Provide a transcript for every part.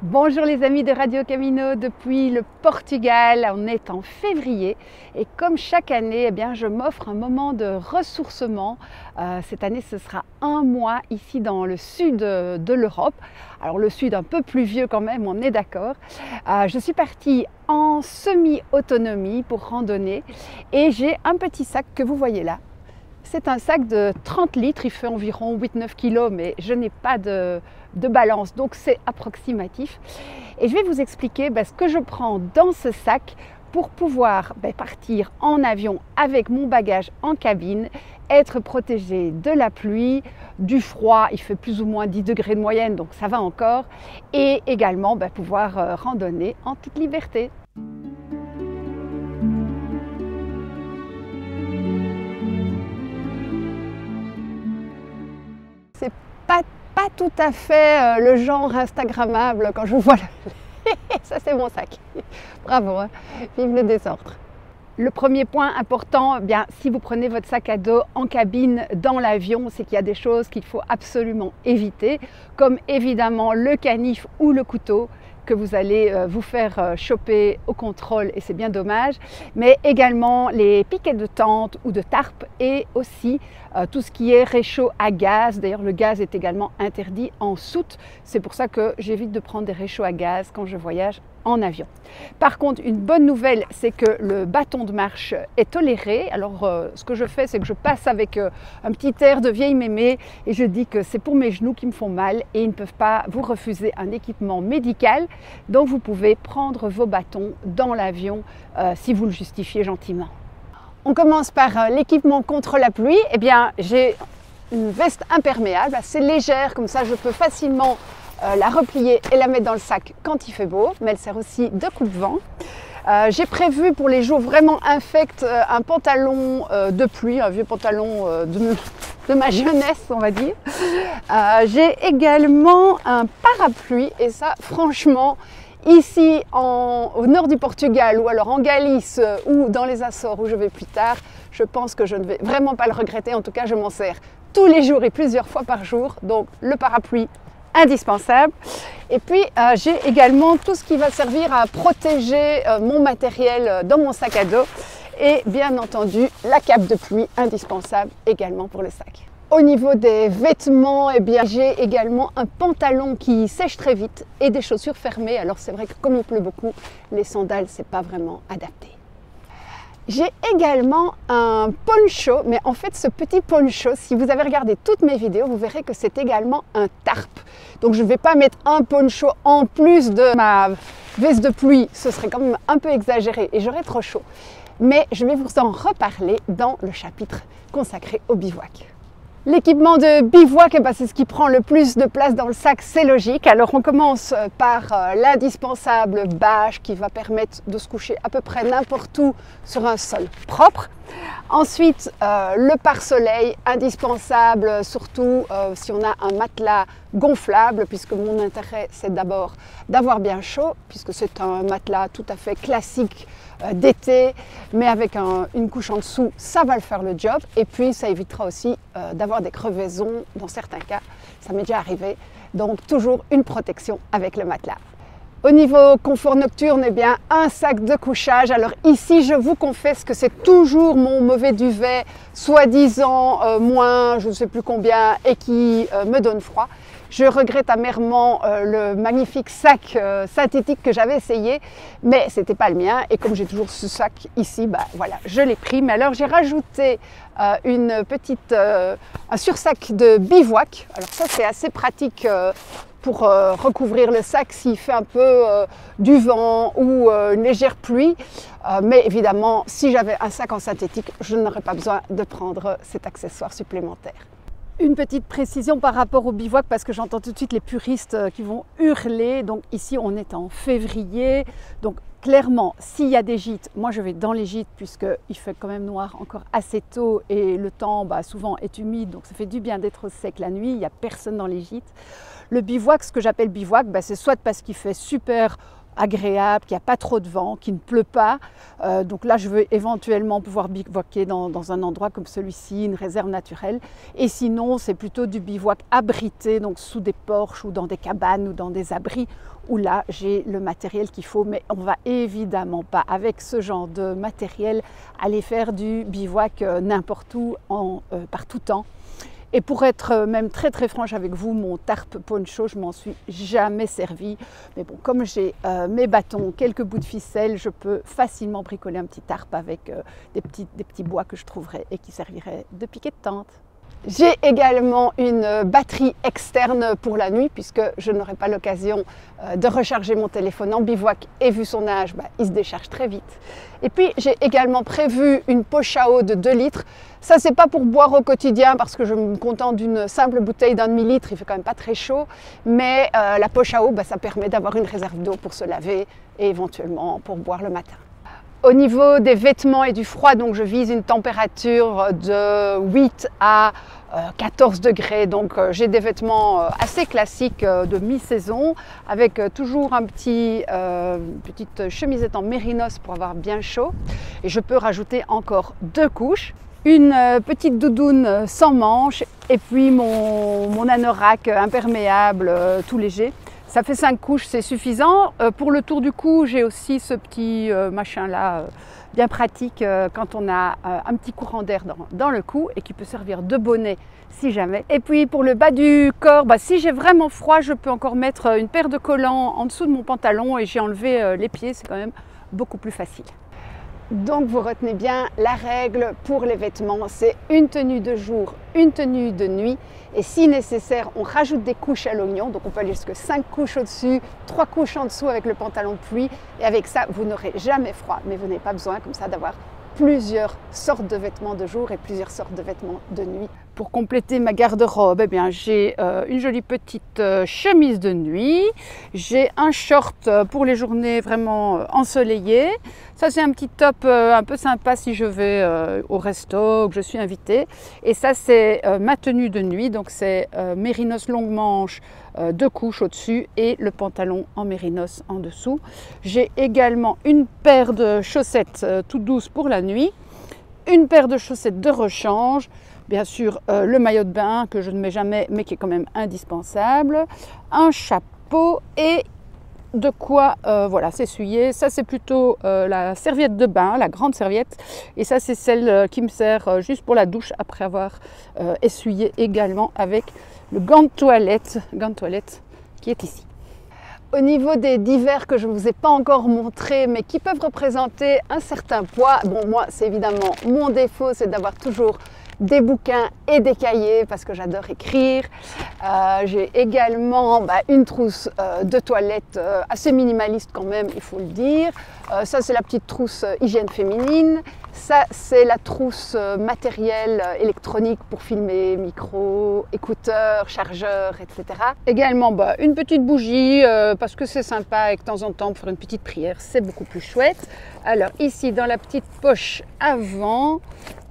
Bonjour les amis de Radio Camino depuis le Portugal, on est en février et comme chaque année, je m'offre un moment de ressourcement. Cette année ce sera un mois ici dans le sud de l'Europe, alors le sud un peu pluvieux quand même, on est d'accord. Je suis partie en semi-autonomie pour randonner et j'ai un petit sac que vous voyez là. C'est un sac de 30 litres, il fait environ 8-9 kg, mais je n'ai pas de balance, donc c'est approximatif. Et je vais vous expliquer ce que je prends dans ce sac pour pouvoir partir en avion avec mon bagage en cabine, être protégé de la pluie, du froid, il fait plus ou moins 10 degrés de moyenne, donc ça va encore, et également pouvoir randonner en toute liberté. C'est pas tout à fait le genre instagrammable quand je vois ça c'est mon sac. Bravo, hein. Vive le désordre. Le premier point important, si vous prenez votre sac à dos en cabine dans l'avion, c'est qu'il y a des choses qu'il faut absolument éviter, comme évidemment le canif ou le couteau que vous allez vous faire choper au contrôle et c'est bien dommage, mais également les piquets de tente ou de tarpe et aussi tout ce qui est réchaud à gaz. D'ailleurs le gaz est également interdit en soute, c'est pour ça que j'évite de prendre des réchauds à gaz quand je voyage en avion. Par contre, une bonne nouvelle, c'est que le bâton de marche est toléré. Alors, ce que je fais, c'est que je passe avec un petit air de vieille mémé et je dis que c'est pour mes genoux qui me font mal et ils ne peuvent pas vous refuser un équipement médical. Donc, vous pouvez prendre vos bâtons dans l'avion si vous le justifiez gentiment. On commence par l'équipement contre la pluie. J'ai une veste imperméable, assez légère, comme ça je peux facilement la replier et la mettre dans le sac quand il fait beau, mais elle sert aussi de coupe-vent. J'ai prévu pour les jours vraiment infects un pantalon de pluie, un vieux pantalon de ma jeunesse on va dire. J'ai également un parapluie et ça franchement ici au nord du Portugal ou alors en Galice ou dans les Açores où je vais plus tard, je pense que je ne vais vraiment pas le regretter, en tout cas je m'en sers tous les jours et plusieurs fois par jour, donc le parapluie indispensable. Et puis j'ai également tout ce qui va servir à protéger mon matériel dans mon sac à dos et bien entendu la cape de pluie indispensable également pour le sac. Au niveau des vêtements, j'ai également un pantalon qui sèche très vite et des chaussures fermées. Alors c'est vrai que comme il pleut beaucoup, les sandales c'est pas vraiment adapté. J'ai également un poncho, mais en fait ce petit poncho, si vous avez regardé toutes mes vidéos, vous verrez que c'est également un tarpe. Donc je ne vais pas mettre un poncho en plus de ma veste de pluie, ce serait quand même un peu exagéré et j'aurais trop chaud. Mais je vais vous en reparler dans le chapitre consacré au bivouac. L'équipement de bivouac, c'est ce qui prend le plus de place dans le sac, c'est logique. Alors on commence par l'indispensable bâche qui va permettre de se coucher à peu près n'importe où sur un sol propre. Ensuite, le pare-soleil indispensable, surtout si on a un matelas gonflable, puisque mon intérêt c'est d'abord d'avoir bien chaud, puisque c'est un matelas tout à fait classique d'été, mais avec une couche en dessous, ça va le faire le job. Et puis ça évitera aussi d'avoir des crevaisons dans certains cas, ça m'est déjà arrivé. Donc toujours une protection avec le matelas. Au niveau confort nocturne, un sac de couchage. Alors ici, je vous confesse que c'est toujours mon mauvais duvet, soi-disant moins, je ne sais plus combien, et qui me donne froid. Je regrette amèrement le magnifique sac synthétique que j'avais essayé, mais ce n'était pas le mien. Et comme j'ai toujours ce sac ici, voilà, je l'ai pris. Mais alors j'ai rajouté un sursac de bivouac. Alors ça, c'est assez pratique pour recouvrir le sac s'il fait un peu du vent ou une légère pluie. Mais évidemment, si j'avais un sac en synthétique, je n'aurais pas besoin de prendre cet accessoire supplémentaire. Une petite précision par rapport au bivouac, parce que j'entends tout de suite les puristes qui vont hurler. Donc ici, on est en février. Donc clairement, s'il y a des gîtes, moi je vais dans les gîtes puisqu'il fait quand même noir encore assez tôt et le temps souvent est humide. Donc ça fait du bien d'être au sec la nuit, il n'y a personne dans les gîtes. Le bivouac, ce que j'appelle bivouac, c'est soit parce qu'il fait super agréable, qu'il n'y a pas trop de vent, qu'il ne pleut pas. Donc là, je veux éventuellement pouvoir bivouaquer dans un endroit comme celui-ci, une réserve naturelle. Et sinon, c'est plutôt du bivouac abrité, donc sous des porches ou dans des cabanes ou dans des abris, où là, j'ai le matériel qu'il faut. Mais on ne va évidemment pas, avec ce genre de matériel, aller faire du bivouac n'importe où, par tout temps. Et pour être même très très franche avec vous, mon tarp poncho, je m'en suis jamais servi. Mais bon, comme j'ai mes bâtons, quelques bouts de ficelle, je peux facilement bricoler un petit tarp avec des petits bois que je trouverais et qui serviraient de piquet de tente. J'ai également une batterie externe pour la nuit puisque je n'aurai pas l'occasion de recharger mon téléphone en bivouac et vu son âge, il se décharge très vite. Et puis j'ai également prévu une poche à eau de 2 litres. Ça c'est pas pour boire au quotidien parce que je me contente d'une simple bouteille d'1 demi-litre, il fait quand même pas très chaud. Mais la poche à eau, ça permet d'avoir une réserve d'eau pour se laver et éventuellement pour boire le matin. Au niveau des vêtements et du froid, donc je vise une température de 8 à 14 degrés. Donc j'ai des vêtements assez classiques de mi-saison avec toujours petite chemisette en mérinos pour avoir bien chaud. Et je peux rajouter encore 2 couches. Une petite doudoune sans manches et puis mon anorak imperméable tout léger. Ça fait 5 couches, c'est suffisant. Pour le tour du cou, j'ai aussi ce petit machin là, bien pratique quand on a un petit courant d'air dans le cou et qui peut servir de bonnet si jamais. Et puis pour le bas du corps, si j'ai vraiment froid, je peux encore mettre une paire de collants en dessous de mon pantalon et j'ai enlevé les pieds, c'est quand même beaucoup plus facile. Donc vous retenez bien la règle pour les vêtements, c'est une tenue de jour, une tenue de nuit et si nécessaire on rajoute des couches à l'oignon, donc on peut aller jusqu'à 5 couches au-dessus, 3 couches en dessous avec le pantalon de pluie et avec ça vous n'aurez jamais froid mais vous n'avez pas besoin comme ça d'avoir plusieurs sortes de vêtements de jour et plusieurs sortes de vêtements de nuit. Pour compléter ma garde-robe, j'ai une jolie petite chemise de nuit, j'ai un short pour les journées vraiment ensoleillées. Ça c'est un petit top un peu sympa si je vais au resto, que je suis invitée. Et ça c'est ma tenue de nuit, donc c'est mérinos longue manche, 2 couches au-dessus et le pantalon en mérinos en dessous. J'ai également une paire de chaussettes toutes douces pour la nuit, une paire de chaussettes de rechange, bien sûr le maillot de bain que je ne mets jamais mais qui est quand même indispensable, un chapeau et de quoi s'essuyer. Ça c'est plutôt la serviette de bain, la grande serviette et ça c'est celle qui me sert juste pour la douche après avoir essuyé également avec le gant de toilette qui est ici. Au niveau des divers que je ne vous ai pas encore montré mais qui peuvent représenter un certain poids, bon moi c'est évidemment mon défaut, c'est d'avoir toujours des bouquins et des cahiers parce que j'adore écrire. J'ai également une trousse de toilette assez minimaliste quand même, il faut le dire. Ça c'est la petite trousse hygiène féminine. Ça c'est la trousse matériel électronique pour filmer, micro, écouteurs, chargeurs, etc. Également une petite bougie parce que c'est sympa et que de temps en temps pour faire une petite prière c'est beaucoup plus chouette. Alors ici dans la petite poche avant,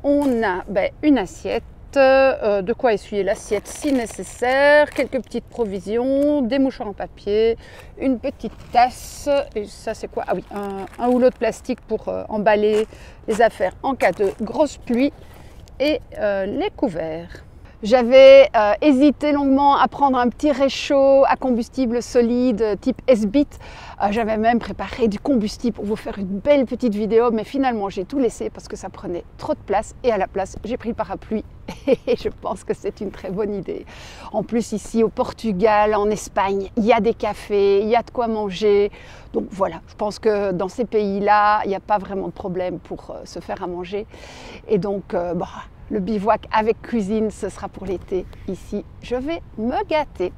on a une assiette, de quoi essuyer l'assiette si nécessaire, quelques petites provisions, des mouchoirs en papier, une petite tasse, et ça c'est quoi? Ah oui, un houlot de plastique pour emballer les affaires en cas de grosse pluie et les couverts. J'avais hésité longuement à prendre un petit réchaud à combustible solide type S-Bit. J'avais même préparé du combustible pour vous faire une belle petite vidéo, mais finalement j'ai tout laissé parce que ça prenait trop de place et à la place j'ai pris le parapluie et je pense que c'est une très bonne idée. En plus ici au Portugal, en Espagne, il y a des cafés, il y a de quoi manger. Donc voilà, je pense que dans ces pays-là, il n'y a pas vraiment de problème pour se faire à manger. Et donc le bivouac avec cuisine, ce sera pour l'été. Ici, je vais me gâter.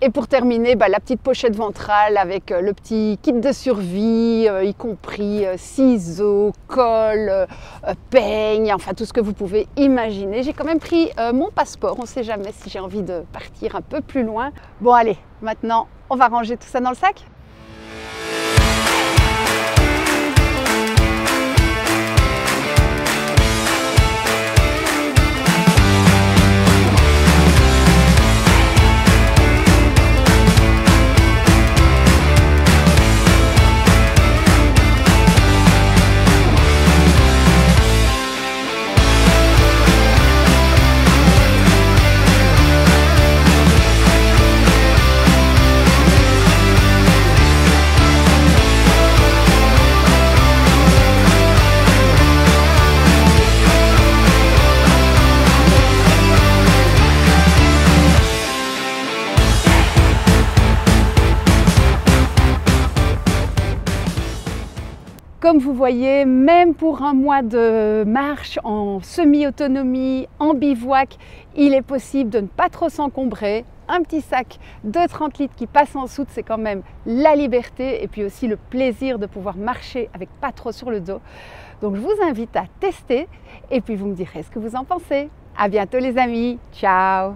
Et pour terminer, la petite pochette ventrale avec le petit kit de survie, y compris ciseaux, colle, peigne, enfin tout ce que vous pouvez imaginer. J'ai quand même pris mon passeport, on ne sait jamais si j'ai envie de partir un peu plus loin. Bon allez, maintenant on va ranger tout ça dans le sac. comme vous voyez, même pour un mois de marche en semi-autonomie, en bivouac, il est possible de ne pas trop s'encombrer. Un petit sac de 30 litres qui passe en soude, c'est quand même la liberté et puis aussi le plaisir de pouvoir marcher avec pas trop sur le dos. Donc je vous invite à tester et puis vous me direz ce que vous en pensez. À bientôt les amis, ciao!